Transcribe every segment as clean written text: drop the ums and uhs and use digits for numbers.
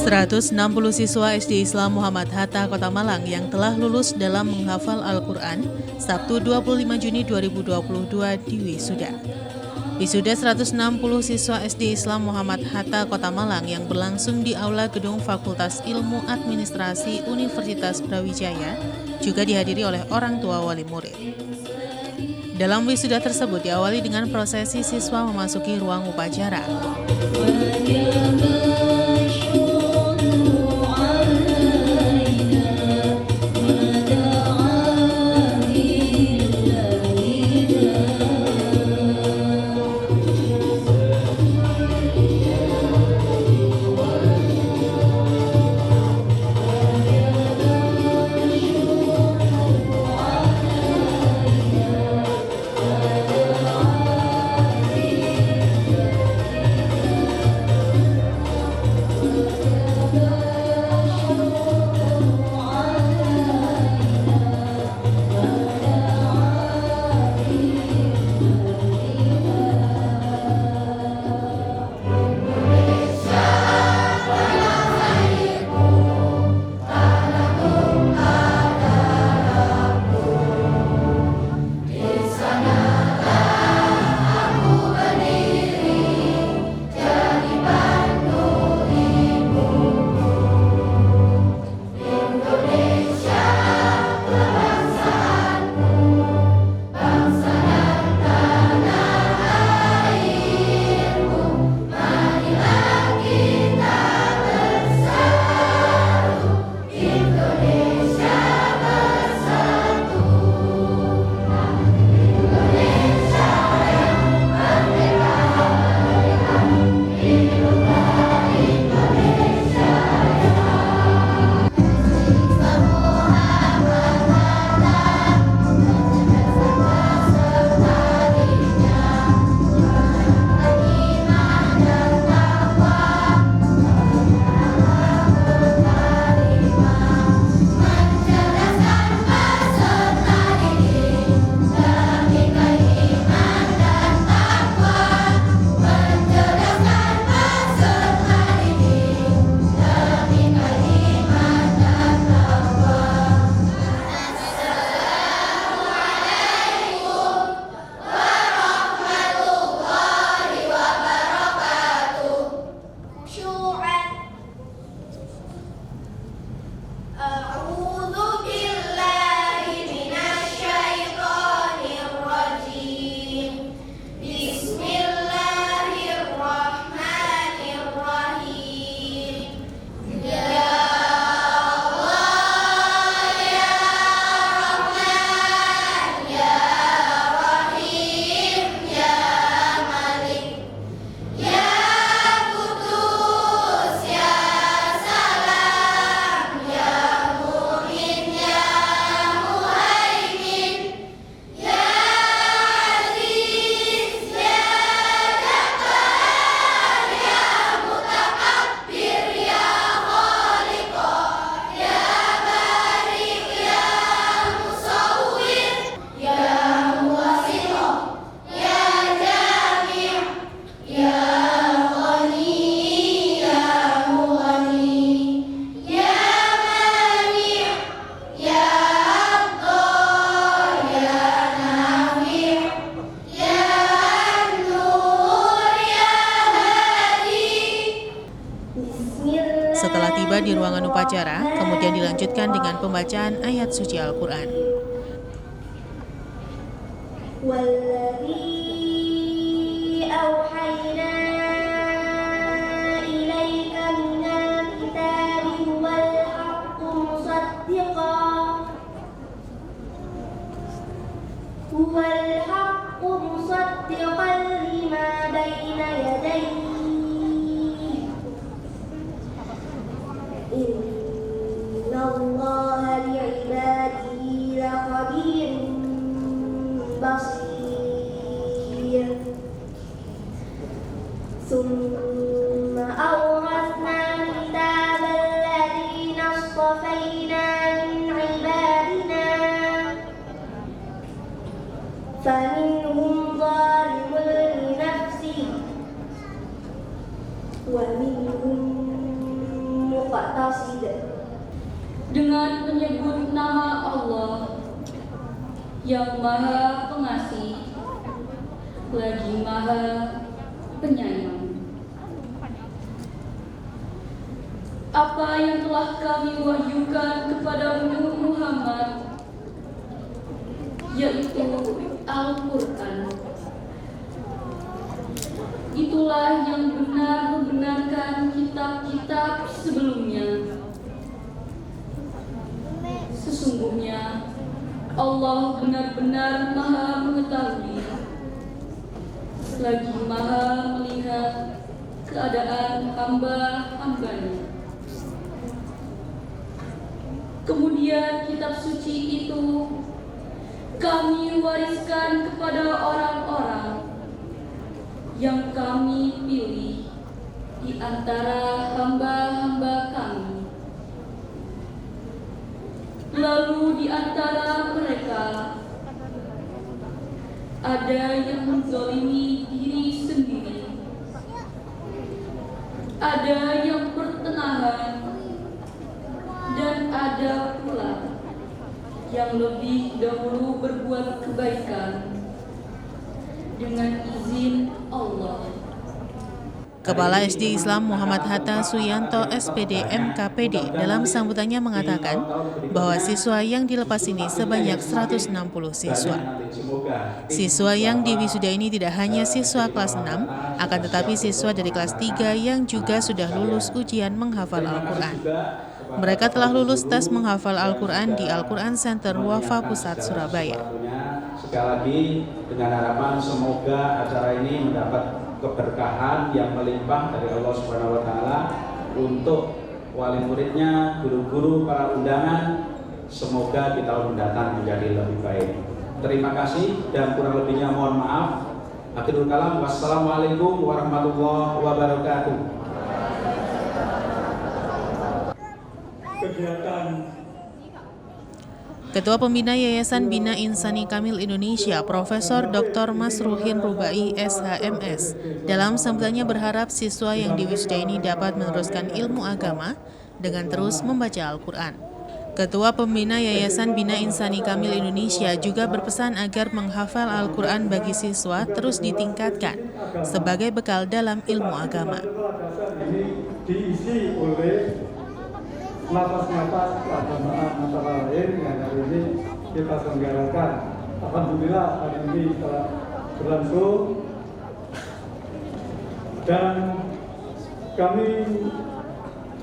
160 siswa SD Islam Muhammad Hatta Kota Malang yang telah lulus dalam menghafal Al-Quran Sabtu 25 Juni 2022 di wisuda. Wisuda 160 siswa SD Islam Muhammad Hatta Kota Malang yang berlangsung di Aula Gedung Fakultas Ilmu Administrasi Universitas Brawijaya juga dihadiri oleh orang tua wali murid. Dalam wisuda tersebut diawali dengan prosesi siswa memasuki ruang upacara. Setelah tiba di ruangan upacara, kemudian dilanjutkan dengan pembacaan ayat suci Al-Quran. Innallaha li'ibadihi lakhabirun basir. Summa awrasna kitaba alladhina istafayna min ibadina faminhum zalimun li nafsihi wa minhum yang Maha Pengasih, lagi Maha Penyayang. Apa yang telah kami wahyukan kepadamu Muhammad, yaitu Al-Quran, itulah yang benar membenarkan kitab-kitab sebelumnya. Sesungguhnya Allah benar-benar Maha Mengetahui, lagi Maha melihat keadaan hamba-hambanya. Kemudian kitab suci itu kami wariskan kepada orang-orang yang kami pilih di antara hamba-hamba kami. Lalu di antara mereka ada yang menzalimi diri sendiri, ada yang pertengahan, dan ada pula yang lebih dahulu berbuat kebaikan dengan izin Allah. Kepala SD Islam Muhammad Hatta Suyanto SPD MKPD dalam sambutannya mengatakan bahwa siswa yang dilepas ini sebanyak 160 siswa. Siswa yang diwisuda ini tidak hanya siswa kelas 6, akan tetapi siswa dari kelas 3 yang juga sudah lulus ujian menghafal Al-Quran. Mereka telah lulus tes menghafal Al-Quran di Al-Quran Center Wafa Pusat Surabaya. Sekali lagi dengan harapan semoga acara ini mendapat keberkahan yang melimpah dari Allah Subhanahu wa taala untuk wali muridnya, guru-guru, para undangan. Semoga di tahun mendatang menjadi lebih baik. Terima kasih dan kurang lebihnya mohon maaf. Akhirul kalam, wassalamualaikum warahmatullahi wabarakatuh. Ketua Pembina Yayasan Bina Insani Kamil Indonesia, Profesor Dr. Masruhin Rubai SHMS, dalam sambutannya berharap siswa yang diwisuda ini dapat meneruskan ilmu agama dengan terus membaca Al-Quran. Ketua Pembina Yayasan Bina Insani Kamil Indonesia juga berpesan agar menghafal Al-Quran bagi siswa terus ditingkatkan sebagai bekal dalam ilmu agama. Ini diisi oleh nafas-nafas keagamaan antara lain yang hari ini kita selenggarakan. Alhamdulillah hari ini telah berlangsung dan kami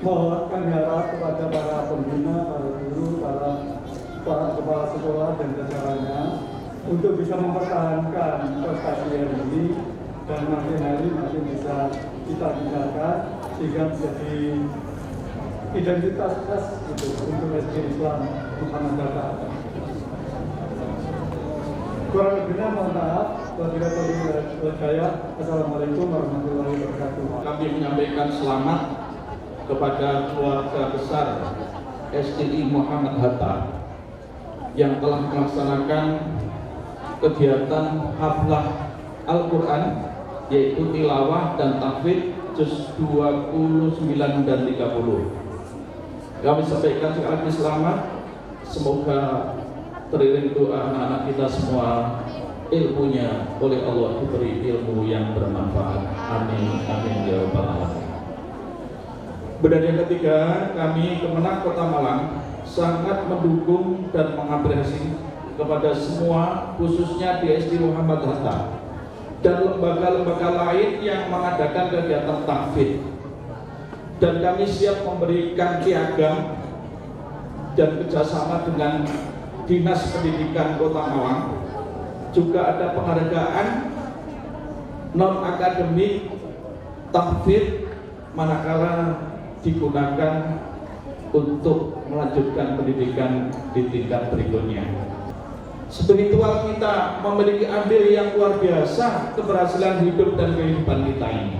mohonkan harap kepada para pembina, para guru, para kepala sekolah dan jajarannya untuk bisa mempertahankan prestasi hari ini dan nanti bisa kita tinggalkan sehingga menjadi identitas khas untuk SD Islam Muhammad Hatta. Kurang lebihnya mohon maaf. Assalamualaikum warahmatullahi wabarakatuh. Kami menyampaikan selamat kepada keluarga besar SDI Muhammad Hatta yang telah melaksanakan kegiatan haflah Al-Quran, yaitu tilawah dan tahfidz juz 29 dan 30. Kami sampaikan sekali lagi selamat. Semoga teriring doa anak-anak kita semua ilmunya oleh Allah diberi ilmu yang bermanfaat. Amin, amin ya rabbal alamin. Dan yang ketiga, kami Kemenang Kota Malang sangat mendukung dan mengapresiasi kepada semua, khususnya di SD Muhammad Hatta dan lembaga-lembaga lain yang mengadakan kegiatan tahfidz. Dan kami siap memberikan piagam dan kerjasama dengan Dinas Pendidikan Kota Malang. Juga ada penghargaan non-akademik tahfidz manakala digunakan untuk melanjutkan pendidikan di tingkat berikutnya. Spiritual kita memiliki andil yang luar biasa keberhasilan hidup dan kehidupan kita ini.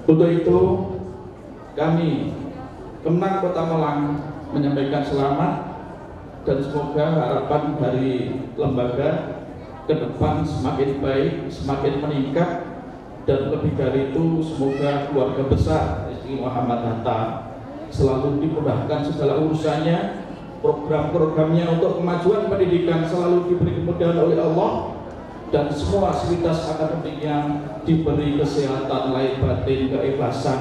Untuk itu kami Kemenang Kota Malang menyampaikan selamat dan semoga harapan dari lembaga ke depan semakin baik, semakin meningkat, dan lebih dari itu semoga keluarga besar SDI Muhammad Hatta selalu dimudahkan segala urusannya program-programnya untuk kemajuan pendidikan selalu diberi kemudahan oleh Allah, dan semua aktivitas akademiknya diberi kesehatan lahir batin, keikhlasan,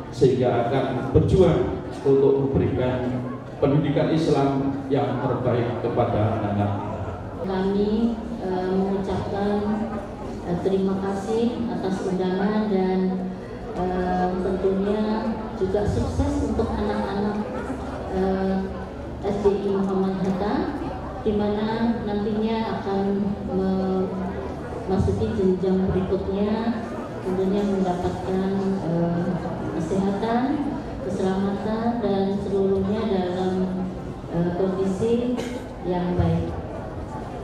sehingga akan berjuang untuk memberikan pendidikan Islam yang terbaik kepada anak-anak. Kami mengucapkan terima kasih atas undangan dan tentunya juga sukses untuk anak-anak SDI Muhammad Hatta, di mana nantinya akan memasuki jenjang berikutnya, tentunya mendapatkan kesehatan, keselamatan, dan seluruhnya dalam kondisi yang baik.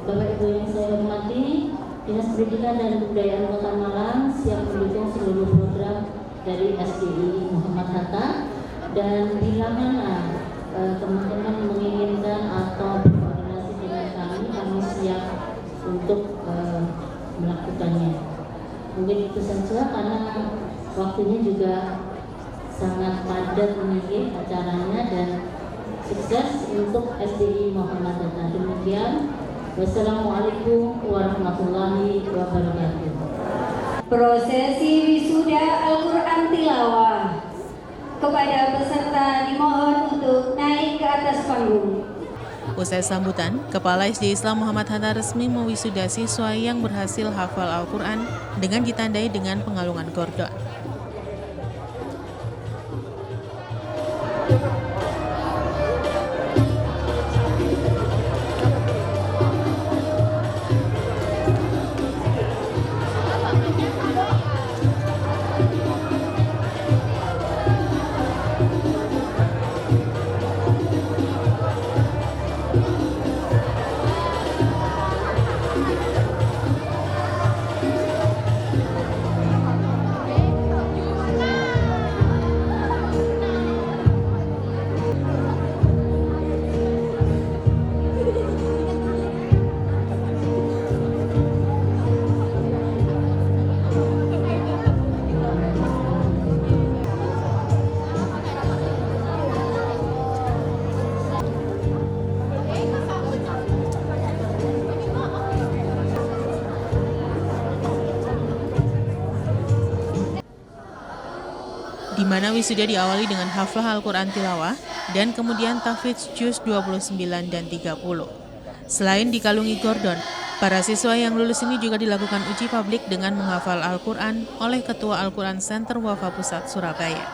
Bapak Ibu yang saya hormati, Dinas Pendidikan dan Kebudayaan Kota Malang siap mendukung seluruh program dari SDI Muhammad Hatta, dan bila mana teman-teman menginginkan atau berkoordinasi dengan kami siap untuk melakukannya. Mungkin itu saja karena waktunya juga sangat padat ini acaranya, dan sukses untuk SDI Muhammad Hatta. Demikian, wassalamualaikum warahmatullahi wabarakatuh. Prosesi wisuda Al-Quran Tilawah. Kepada peserta dimohon untuk naik ke atas panggung. Usai sambutan, Kepala SD Islam Muhammad Hatta resmi mewisuda siswa yang berhasil hafal Al-Quran dengan ditandai dengan pengalungan gordon. Di mana wisuda diawali dengan haflah Al-Quran Tilawah dan kemudian tahfidz juz 29 dan 30. Selain dikalungi gordon, para siswa yang lulus ini juga dilakukan uji publik dengan menghafal Al-Quran oleh Ketua Al-Quran Center Wafa Pusat Surabaya.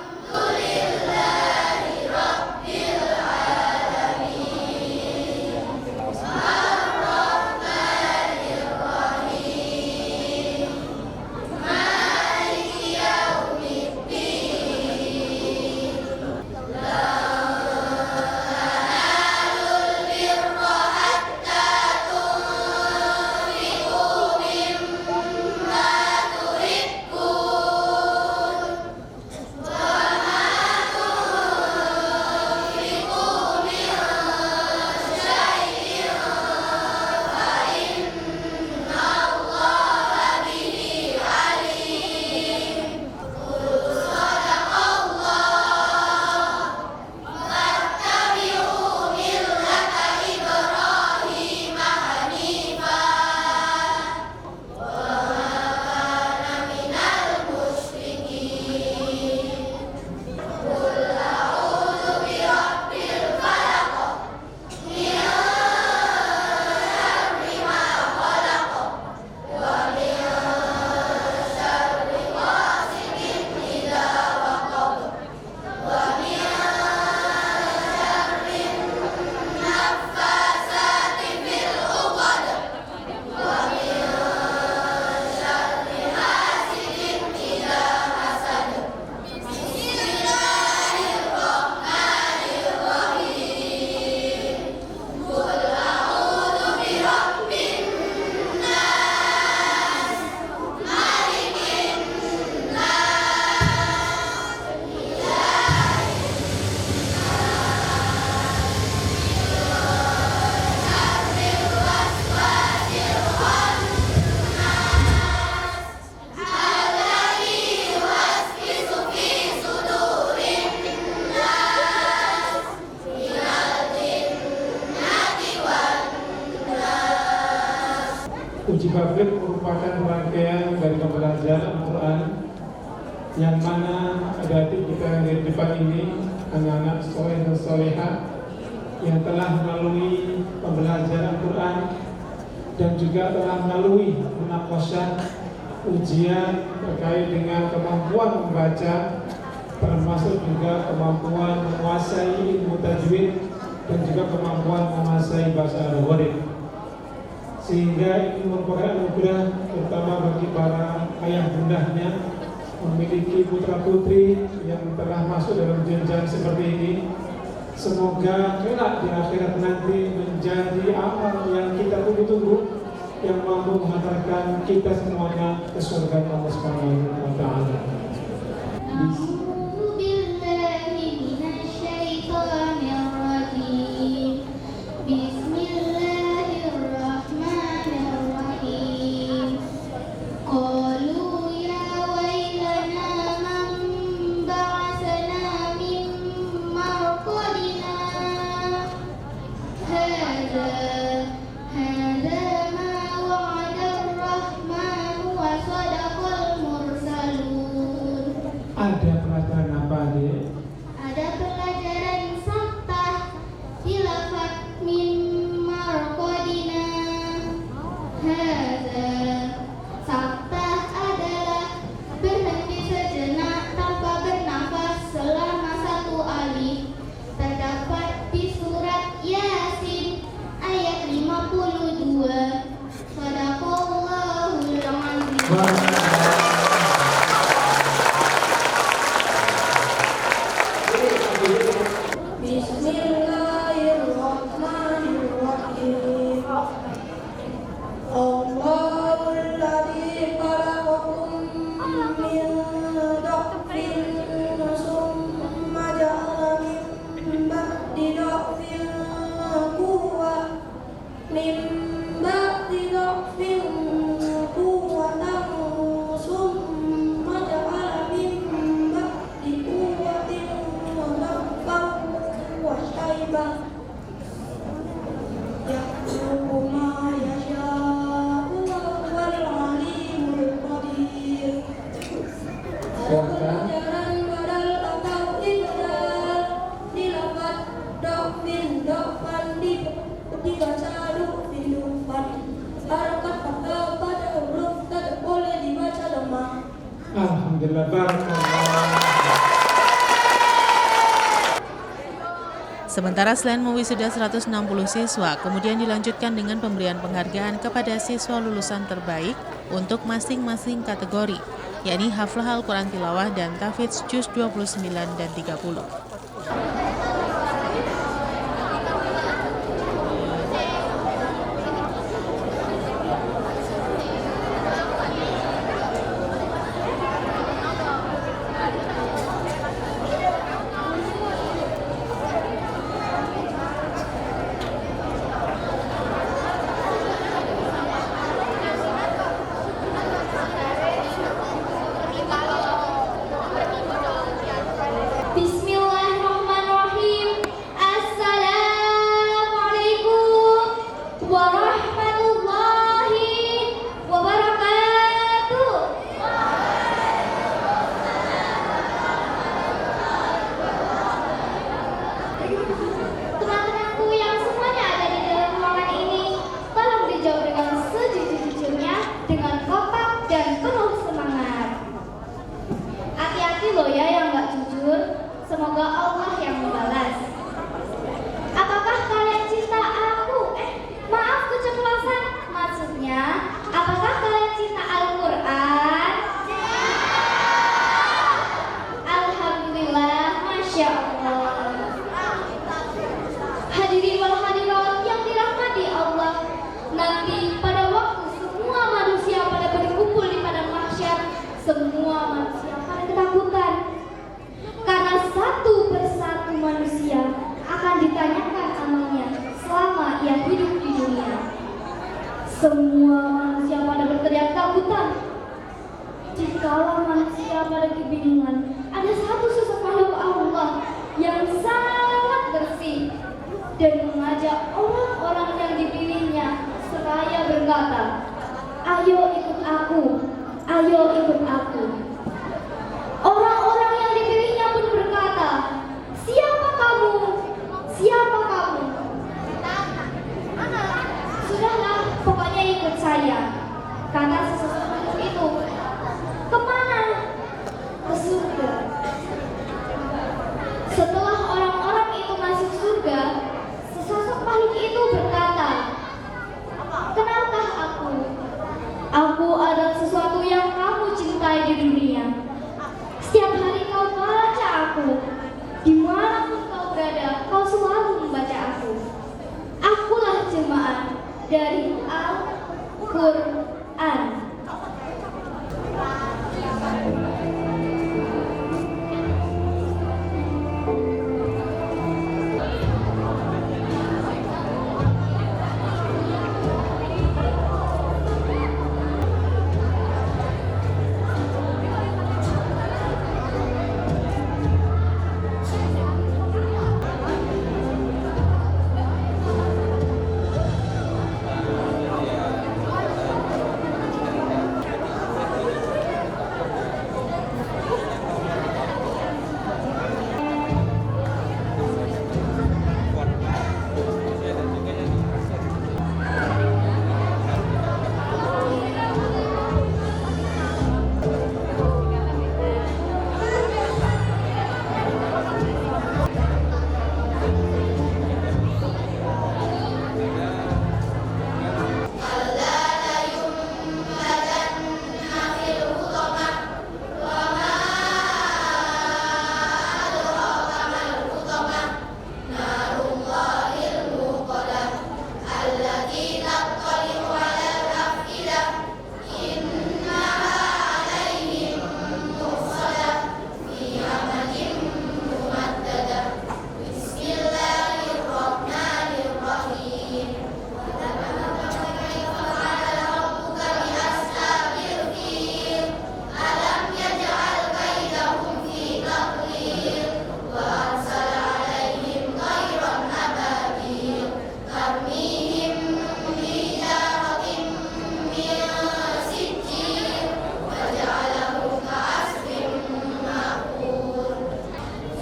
Uji publik merupakan rangkaian dari pembelajaran Al-Quran yang mana adik-adik kita di depan ini, anak-anak soleh dan solehah yang telah melalui pembelajaran Al-Quran dan juga telah melalui munaqasyah ujian terkait dengan kemampuan membaca, termasuk juga kemampuan menguasai ilmu tajwid dan juga kemampuan menguasai bahasa Al-Gharib, sehingga ini merupakan anugerah terutama bagi para ayah bundanya memiliki putra putri yang telah masuk dalam jenjang seperti ini. Semoga kelak di akhirat nanti menjadi amal yang kita tunggu-tunggu, yang mampu mengantarkan kita semuanya ke surga Allah Subhanahu wa taala. أعوذ بالله من الشيطان الرجيم بسم الله الرحمن الرحيم قالوا يا ويلنا من بعثنا من مرقدنا هذا ما وعد الرحمن وصدق المرسلون. Ada pelajaran apa nih? Ada pelajaran sabtah tilafat min marqadina. Hadza sabtah adalah berhenti sejenak tanpa bernafas selama 1 alif. Terdapat di surat Yasin ayat 52. Shadaqallahul azim. Bismillahirrahmanirrahim. Allahul ladzi khalaqakum min dha'fin tsumma ja'ala min ba'di dha'fin quwwah min ba'di dha'fin quwwatan tsumma ja'ala min ba'di quwwatin dha'fan wa shaybah yakhluqu ma yasha'u wa huwal alimul qadir. Pelajaran badal atau ibdal dilafat dha'fin dha'fan dibaca dha'fin dha'fan. Harakat pada huruf tidak boleh dibaca lemah. Alhamdulillah, barakallah. Sementara selain mewisuda 160 siswa, kemudian dilanjutkan dengan pemberian penghargaan kepada siswa lulusan terbaik untuk masing-masing kategori, yakni haflah Al-Quran Tilawah dan Tahfidz Juz 29 dan 30. Bismillahirrahmanirrahim. Assalamualaikum warahmatullahi wabarakatuh. Teman-temanku yang semuanya ada di dalam ruangan ini, tolong dijawab dengan sejujur-jujurnya, dengan kompak dan penuh semangat. Hati-hati loh ya yang nggak jujur, semoga Allah yang membalas. Apakah kalian cinta aku? Maaf keceplosan. Maksudnya, apakah kalian cinta Al-Quran? Alhamdulillah, Masya Allah. Hadirin wal hadirat yang dirahmati Allah, nanti pada waktu semua manusia pada berkumpul di padang mahsyar, semua manusia pada ketakutan. Karena satu persatu manusia akan ditanyakan amalnya selama ia hidup di dunia. Semua manusia pada berteriak ketakutan. Jikalau manusia pada kebingungan, ada satu sosok makhluk Allah yang sangat bersih dan mengajak orang-orang yang dipilihnya seraya berkata, aku, ayo ikut aku. Orang-orang yang dipilihnya pun berkata, siapa kamu? Siapa kamu? Sudahlah, pokoknya ikut saya, kata sesosok itu. Kemana? Ke surga. Setelah orang-orang itu masuk surga, sesosok makhluk itu berkata, kenalkah aku? Aku adalah sesuatu yang kamu cintai di dunia. Setiap hari kau baca aku. Dimanapun kau berada, kau selalu membaca aku. Akulah jemaat dari Al-Quran.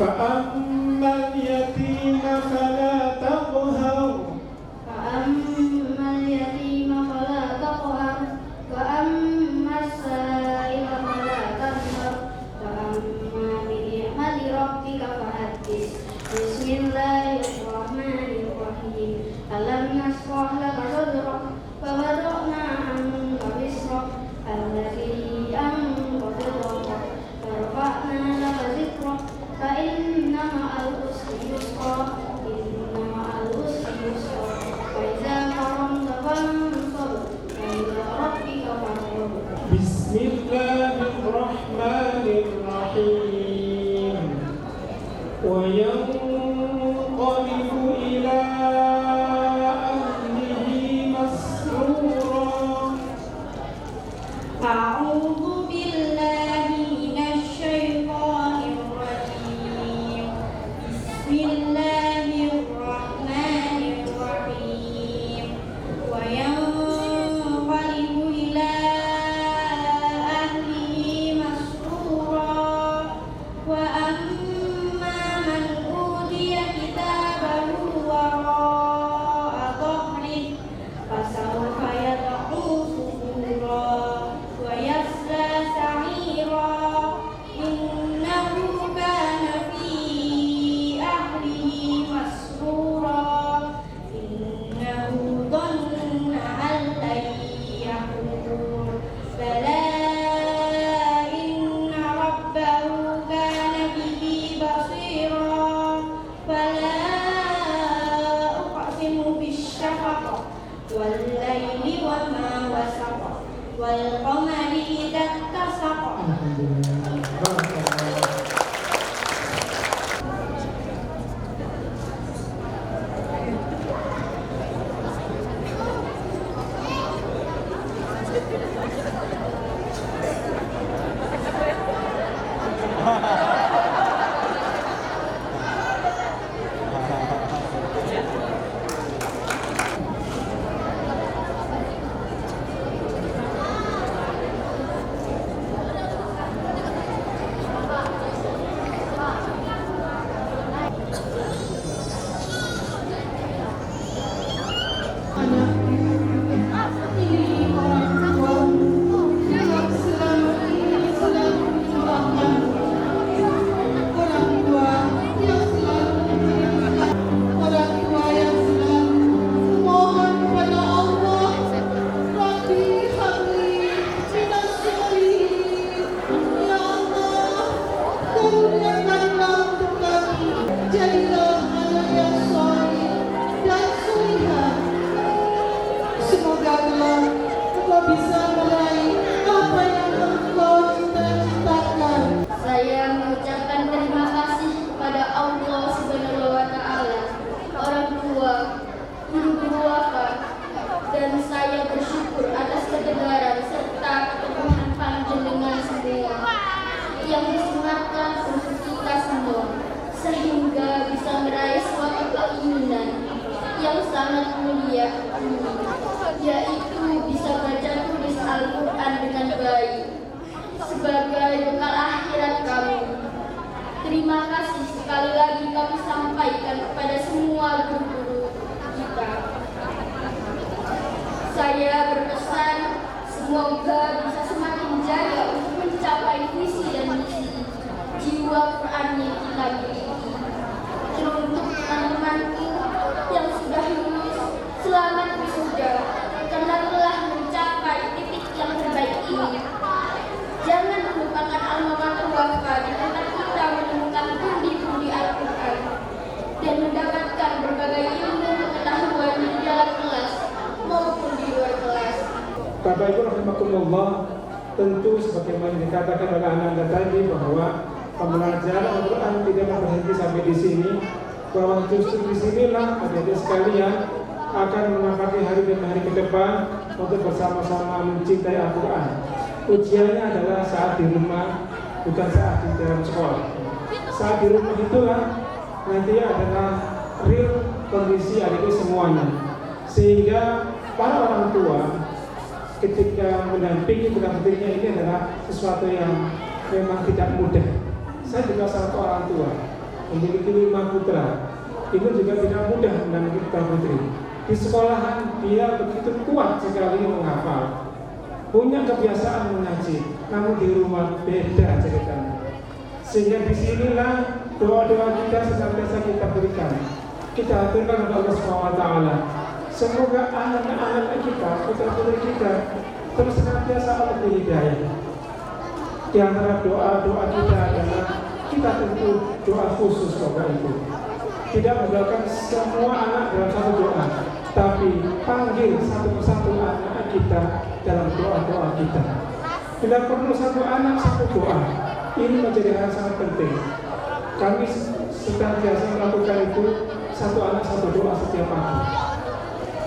فأما اليتيم فلا تقهر فأما اليتيم فلا تقهر وأما السائل فلا تنهر وأما بنعمة ربك فحدث بسم الله الرحمن الرحيم ألم نشرح لك صدرك فوضعنا عنك وزرك الذي أنقض ظهرك ورفعنا لك ذكرك فإن مع العسر يسرا إن مع العسر يسرا فإذا فرغت فانصب وإلى ربك فارغب. بسم الله الرحمن الرحيم وينقلب إلى أهله مسرورا. أعوذ بالله من الشيطان الرجيم. بسم الله الرحمن الرحيم. وينقلب إلى أهله مسرورا. وأما من أوتي كتابه وراء ظهره فسوف يدعو ثبورا ويصلى سعيرا إنه كان في أهله مسرورا إنه ظن أن لن يحور بلى إن ربه كان به بصيرا فلا أقسم بالشفق والليل وما وسق والقمر إذا اتسق. berkatlah engkau bisa meraih apa yang engkau cita-citakan. Saya mengucapkan terima kasih kepada Allah Subhanahu wa Ta'ala, orang tua, guru-guru wakaf, dan saya bersyukur atas ketegaran serta keteguhan panjenengan semua yang disunatkan untuk kita semua, sehingga bisa meraih suatu keinginan yang sangat mulia ini, yaitu bisa baca tulis Al-Quran dengan baik sebagai bekal akhirat kami. Terima kasih sekali lagi kami sampaikan kepada semua guru-guru kita. Saya berpesan semoga bisa semakin jaya untuk mencapai visi dan misi jiwa Quran yang kita miliki. Untuk teman-temanku yang sudah lulus, selamat wisuda karena telah mencapai titik yang terbaik ini. Jangan melupakan alma mater wafa di tempat kita menemukan pundi-pundi Al-Quran dan mendapatkan berbagai ilmu pengetahuan di dalam kelas maupun di luar kelas. Bapak Ibu rahimakumullah, tentu sebagaimana dikatakan oleh anak-anak tadi bahwa pembelajaran Al-Quran tidak berhenti sampai di sini, bahwa justru di sinilah adik-adik sekalian akan menapaki hari demi hari ke depan untuk bersama-sama mencintai Al-Quran. Ujiannya adalah saat di rumah, bukan saat di dalam sekolah. Saat di rumah itulah nanti adalah real kondisi adik-adik semuanya, sehingga para orang tua ketika mendampingi putra-putrinya ini adalah sesuatu yang memang tidak mudah. Saya juga salah satu orang tua, memiliki 5 putra. Itu juga tidak mudah mendampingi putra-putri. Di sekolahan dia begitu kuat sekali menghafal, punya kebiasaan mengaji, namun di rumah beda ceritanya. Sehingga disinilah doa-doa kita senantiasa kita berikan, kita aturkan kepada Allah SWT. Semoga anak-anak kita, putra-putri kita terus senantiasa Allah beri hidayah. Di antara doa-doa kita adalah kita tentu doa khusus Bapak Ibu. Tidak mendoakan semua anak dalam satu doa, tapi panggil satu persatu anak kita dalam doa-doa kita. Bila perlu satu anak satu doa, ini menjadi hal sangat penting. Kami senantiasa melakukan itu, satu anak satu doa setiap pagi.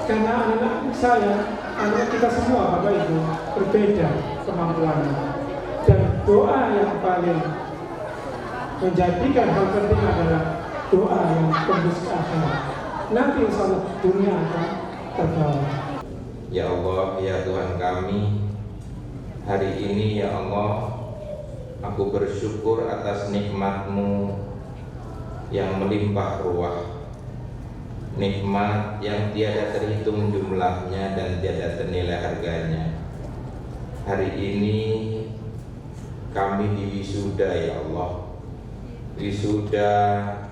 Karena anak-anak saya, anak kita semua Bapak Ibu berbeda kemampuannya. Dan doa yang paling menjadikan hal penting adalah doa yang tembus ke akhirat. Nanti insya Allah dunia akan terbawa. Ya Allah, ya Tuhan kami, hari ini ya Allah, aku bersyukur atas nikmat-Mu yang melimpah ruah, nikmat yang tiada terhitung jumlahnya dan tiada ternilai harganya. Hari ini kami diwisuda ya Allah, wisuda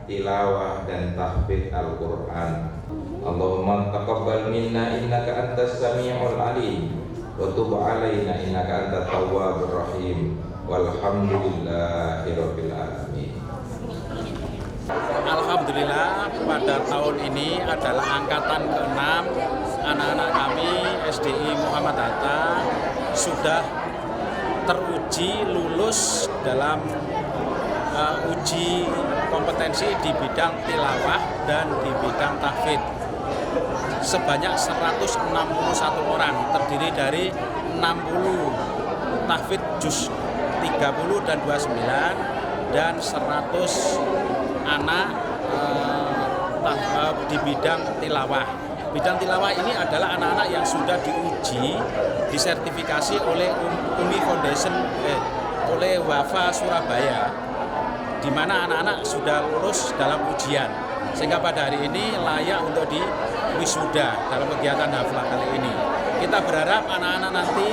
tilawah dan tahfidz Al-Quran. Allahumma taqabbal minna innaka antas sami'ul alim wa tub alaina innaka antat tawwabur rahim walhamdulillahirabbil alamin. Alhamdulillah pada tahun ini adalah angkatan ke-6 anak-anak kami SDI Muhammad Hatta sudah teruji lulus dalam uji kompetensi di bidang tilawah dan di bidang tahfidz sebanyak 161 orang, terdiri dari 60 tahfidz juz 30 dan 29 dan 100 anak di bidang tilawah. Bidang tilawah ini adalah anak-anak yang sudah diuji, disertifikasi oleh Umi Foundation, oleh Wafa Surabaya, di mana anak-anak sudah lulus dalam ujian, sehingga pada hari ini layak untuk diwisuda dalam kegiatan haflah kali ini. Kita berharap anak-anak nanti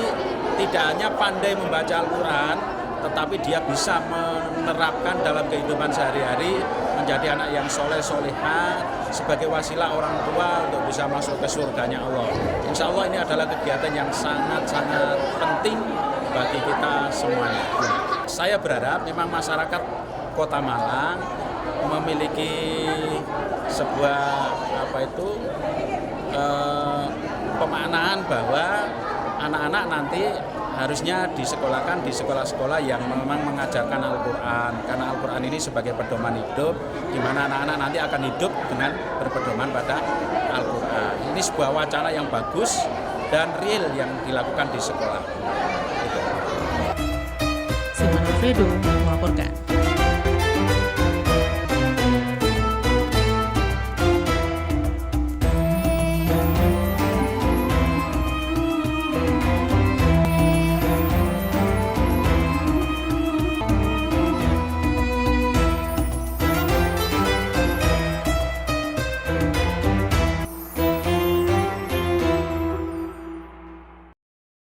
tidak hanya pandai membaca Al-Quran, tetapi dia bisa menerapkan dalam kehidupan sehari-hari, menjadi anak yang soleh-solehah, sebagai wasilah orang tua untuk bisa masuk ke surganya Allah. Insya Allah ini adalah kegiatan yang sangat-sangat penting bagi kita semuanya. Saya berharap memang masyarakat Kota Malang memiliki sebuah pemaknaan bahwa anak-anak nanti harusnya disekolahkan di sekolah-sekolah yang memang mengajarkan Al-Quran, karena Al-Quran ini sebagai pedoman hidup, di mana anak-anak nanti akan hidup dengan berpedoman pada Al-Quran. Ini sebuah wacana yang bagus dan real yang dilakukan di sekolah. Simon Alfredo melaporkan.